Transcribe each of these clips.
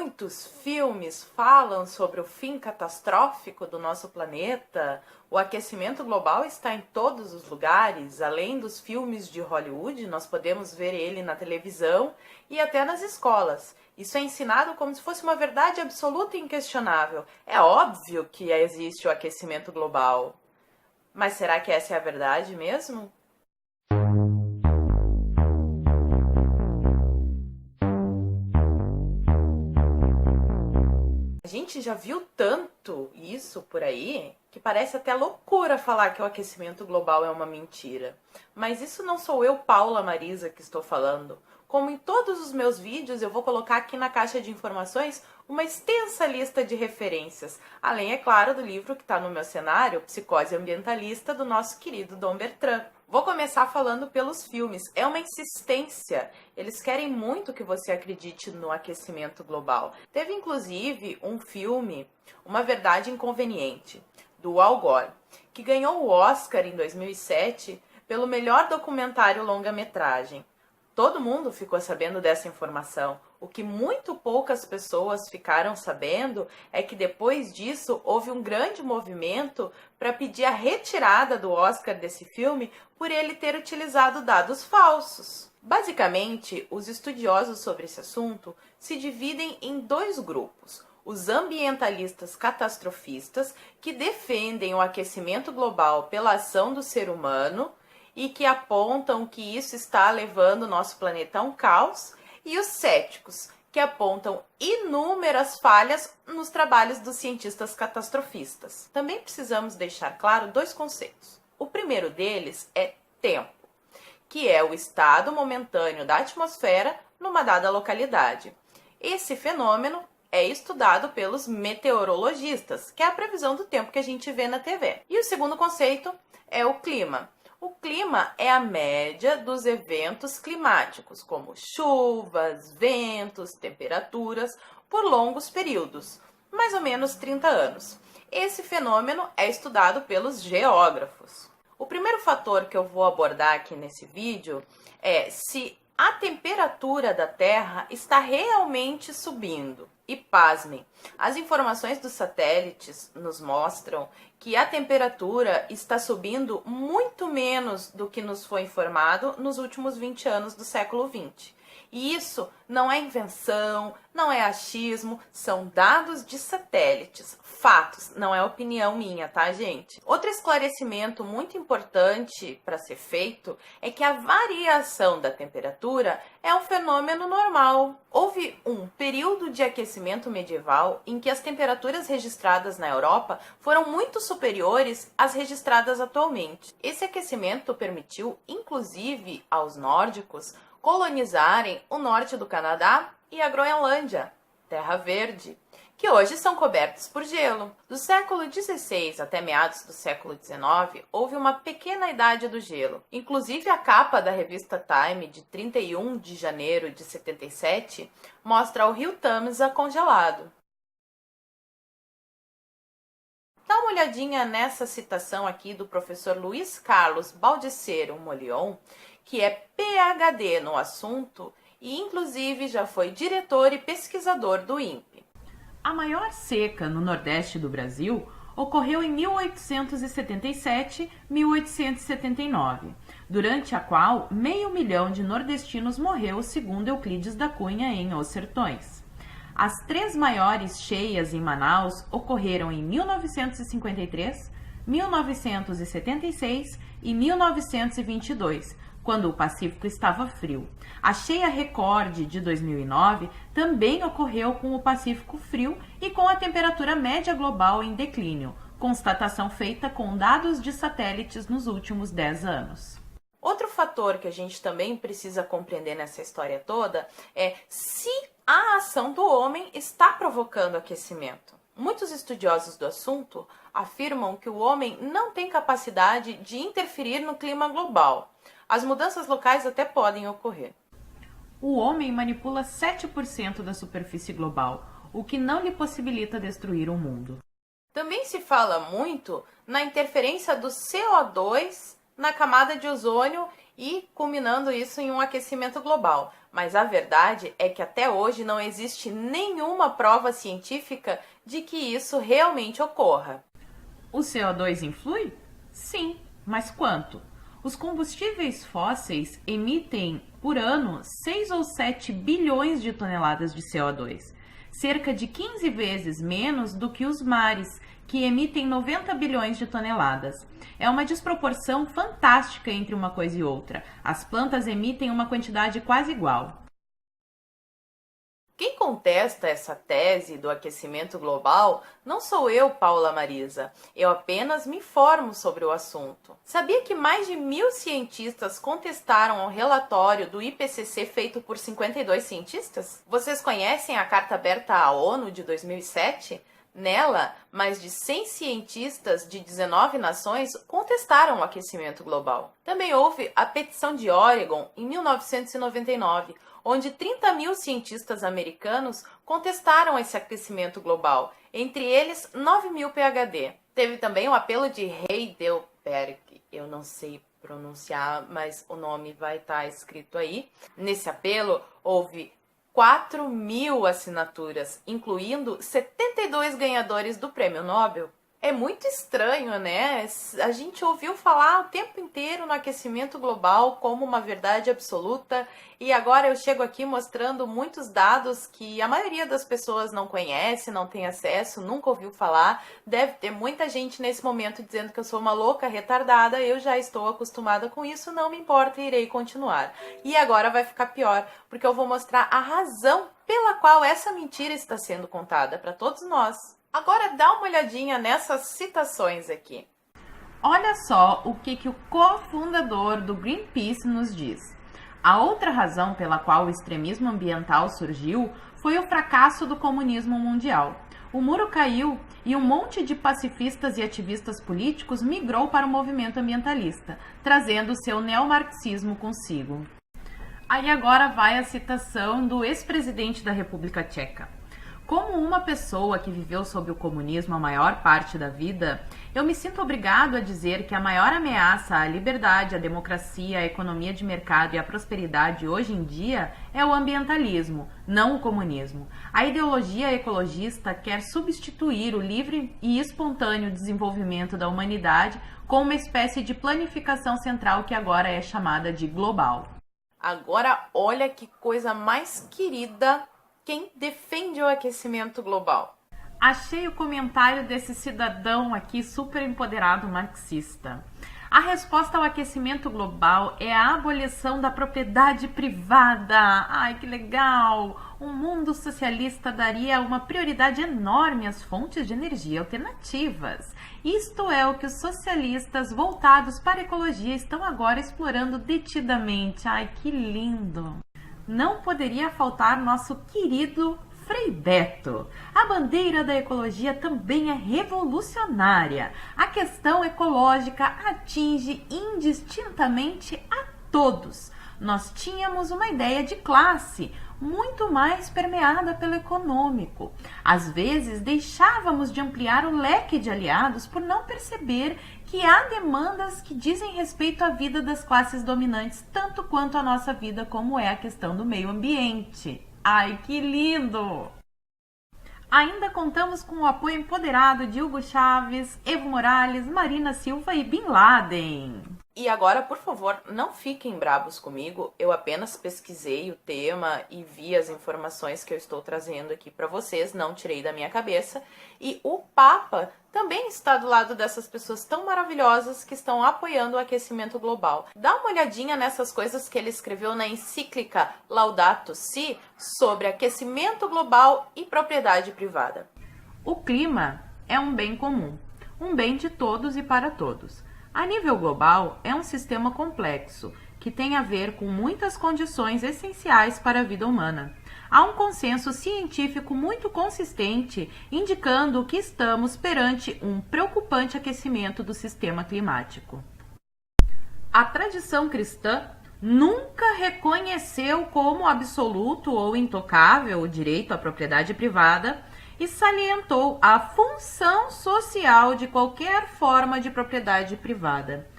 Muitos filmes falam sobre o fim catastrófico do nosso planeta. O aquecimento global está em todos os lugares. Além dos filmes de Hollywood, nós podemos ver ele na televisão e até nas escolas. Isso é ensinado como se fosse uma verdade absoluta e inquestionável. É óbvio que existe o aquecimento global. Mas será que essa é a verdade mesmo? A gente já viu tanto isso por aí que parece até loucura falar que o aquecimento global é uma mentira. Mas isso não sou eu, Paula Marisa, que estou falando. Como em todos os meus vídeos, eu vou colocar aqui na caixa de informações uma extensa lista de referências, além, é claro, do livro que está no meu cenário, Psicose Ambientalista, do nosso querido Dom Bertrand. Vou começar falando pelos filmes. É uma insistência. Eles querem muito que você acredite no aquecimento global. Teve, inclusive, um filme, Uma Verdade Inconveniente, do Al Gore, que ganhou o Oscar em 2007 pelo melhor documentário longa-metragem. Todo mundo ficou sabendo dessa informação. O que muito poucas pessoas ficaram sabendo é que depois disso houve um grande movimento para pedir a retirada do Oscar desse filme por ele ter utilizado dados falsos. Basicamente, os estudiosos sobre esse assunto se dividem em dois grupos. Os ambientalistas catastrofistas, que defendem o aquecimento global pela ação do ser humano e que apontam que isso está levando o nosso planeta a um caos, e os céticos, que apontam inúmeras falhas nos trabalhos dos cientistas catastrofistas. Também precisamos deixar claro dois conceitos. O primeiro deles é tempo, que é o estado momentâneo da atmosfera numa dada localidade. Esse fenômeno é estudado pelos meteorologistas, que é a previsão do tempo que a gente vê na TV. E o segundo conceito é o clima. O clima é a média dos eventos climáticos, como chuvas, ventos, temperaturas, por longos períodos, mais ou menos 30 anos. Esse fenômeno é estudado pelos geógrafos. O primeiro fator que eu vou abordar aqui nesse vídeo é se a temperatura da Terra está realmente subindo. E pasmem, as informações dos satélites nos mostram que a temperatura está subindo muito menos do que nos foi informado nos últimos 20 anos do século XX. E isso não é invenção, não é achismo, são dados de satélites, fatos, não é opinião minha, tá, gente? Outro esclarecimento muito importante para ser feito é que a variação da temperatura é um fenômeno normal. Houve um período de aquecimento medieval em que as temperaturas registradas na Europa foram muito superiores às registradas atualmente. Esse aquecimento permitiu, inclusive, aos nórdicos colonizarem o norte do Canadá e a Groenlândia, Terra Verde, que hoje são cobertos por gelo. Do século XVI até meados do século XIX, houve uma pequena idade do gelo. Inclusive, a capa da revista Time, de 31 de janeiro de 77, mostra o rio Tamisa congelado. Dá uma olhadinha nessa citação aqui do professor Luiz Carlos Baldissero Molion, que é PhD no assunto e inclusive já foi diretor e pesquisador do INPE. A maior seca no Nordeste do Brasil ocorreu em 1877-1879, durante a qual 500.000 de nordestinos morreu, segundo Euclides da Cunha, em Os Sertões. As três maiores cheias em Manaus ocorreram em 1953, 1976 e 1922, quando o Pacífico estava frio. A cheia recorde de 2009 também ocorreu com o Pacífico frio e com a temperatura média global em declínio, constatação feita com dados de satélites nos últimos 10 anos. Outro fator que a gente também precisa compreender nessa história toda é se a ação do homem está provocando aquecimento. Muitos estudiosos do assunto afirmam que o homem não tem capacidade de interferir no clima global. As mudanças locais até podem ocorrer. O homem manipula 7% da superfície global, o que não lhe possibilita destruir o mundo. Também se fala muito na interferência do CO2 na camada de ozônio e culminando isso em um aquecimento global. Mas a verdade é que até hoje não existe nenhuma prova científica de que isso realmente ocorra. O CO2 influi? Sim, mas quanto? Os combustíveis fósseis emitem por ano 6 ou 7 bilhões de toneladas de CO2, cerca de 15 vezes menos do que os mares, que emitem 90 bilhões de toneladas. É uma desproporção fantástica entre uma coisa e outra. As plantas emitem uma quantidade quase igual. Quem contesta essa tese do aquecimento global não sou eu, Paula Marisa. Eu apenas me informo sobre o assunto. Sabia que mais de 1.000 cientistas contestaram o relatório do IPCC feito por 52 cientistas? Vocês conhecem a Carta Aberta à ONU de 2007? Nela, mais de 100 cientistas de 19 nações contestaram o aquecimento global. Também houve a Petição de Oregon, em 1999, onde 30.000 cientistas americanos contestaram esse aquecimento global, entre eles 9.000 PhD. Teve também o apelo de Heidelberg, eu não sei pronunciar, mas o nome vai estar escrito aí. Nesse apelo, houve 4.000 assinaturas, incluindo 72 ganhadores do Prêmio Nobel. É muito estranho, né? A gente ouviu falar o tempo inteiro no aquecimento global como uma verdade absoluta e agora eu chego aqui mostrando muitos dados que a maioria das pessoas não conhece, não tem acesso, nunca ouviu falar. Deve ter muita gente nesse momento dizendo que eu sou uma louca retardada, eu já estou acostumada com isso, não me importa, irei continuar. E agora vai ficar pior, porque eu vou mostrar a razão pela qual essa mentira está sendo contada para todos nós. Agora dá uma olhadinha nessas citações aqui. Olha só o que o cofundador do Greenpeace nos diz. A outra razão pela qual o extremismo ambiental surgiu foi o fracasso do comunismo mundial. O muro caiu e um monte de pacifistas e ativistas políticos migrou para o movimento ambientalista, trazendo seu neomarxismo consigo. Aí agora vai a citação do ex-presidente da República Tcheca. Como uma pessoa que viveu sob o comunismo a maior parte da vida, eu me sinto obrigado a dizer que a maior ameaça à liberdade, à democracia, à economia de mercado e à prosperidade hoje em dia é o ambientalismo, não o comunismo. A ideologia ecologista quer substituir o livre e espontâneo desenvolvimento da humanidade com uma espécie de planificação central que agora é chamada de global. Agora olha que coisa mais querida quem defende o aquecimento global. Achei o comentário desse cidadão aqui super empoderado marxista. A resposta ao aquecimento global é a abolição da propriedade privada. Ai, que legal! Um mundo socialista daria uma prioridade enorme às fontes de energia alternativas. Isto é o que os socialistas voltados para a ecologia estão agora explorando detidamente. Ai, que lindo! Não poderia faltar nosso querido Frei Beto. A bandeira da ecologia também é revolucionária. A questão ecológica atinge indistintamente a todos. Nós tínhamos uma ideia de classe muito mais permeada pelo econômico. Às vezes deixávamos de ampliar o leque de aliados por não perceber que há demandas que dizem respeito à vida das classes dominantes, tanto quanto à nossa vida, como é a questão do meio ambiente. Ai, que lindo! Ainda contamos com o apoio empoderado de Hugo Chávez, Evo Morales, Marina Silva e Bin Laden. E agora, por favor, não fiquem bravos comigo, eu apenas pesquisei o tema e vi as informações que eu estou trazendo aqui para vocês, não tirei da minha cabeça. E o Papa também está do lado dessas pessoas tão maravilhosas que estão apoiando o aquecimento global. Dá uma olhadinha nessas coisas que ele escreveu na encíclica Laudato Si sobre aquecimento global e propriedade privada. O clima é um bem comum, um bem de todos e para todos. A nível global, é um sistema complexo, que tem a ver com muitas condições essenciais para a vida humana. Há um consenso científico muito consistente indicando que estamos perante um preocupante aquecimento do sistema climático. A tradição cristã nunca reconheceu como absoluto ou intocável o direito à propriedade privada e salientou a função social de qualquer forma de propriedade privada.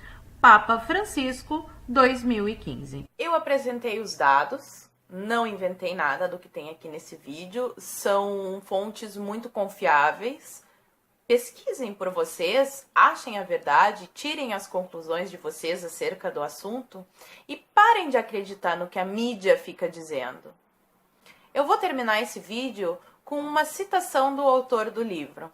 Papa Francisco 2015. Eu apresentei os dados, não inventei nada do que tem aqui nesse vídeo, são fontes muito confiáveis. Pesquisem por vocês, achem a verdade, tirem as conclusões de vocês acerca do assunto e parem de acreditar no que a mídia fica dizendo. Eu vou terminar esse vídeo com uma citação do autor do livro.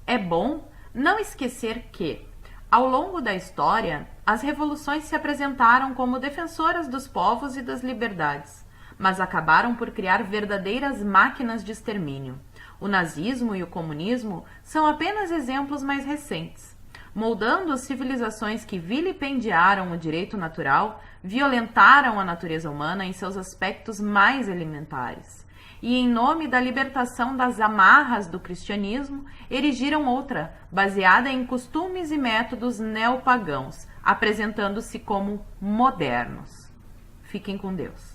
É bom não esquecer que, ao longo da história, as revoluções se apresentaram como defensoras dos povos e das liberdades, mas acabaram por criar verdadeiras máquinas de extermínio. O nazismo e o comunismo são apenas exemplos mais recentes, moldando civilizações que vilipendiaram o direito natural, violentaram a natureza humana em seus aspectos mais elementares. E, em nome da libertação das amarras do cristianismo, erigiram outra, baseada em costumes e métodos neopagãos, apresentando-se como modernos. Fiquem com Deus.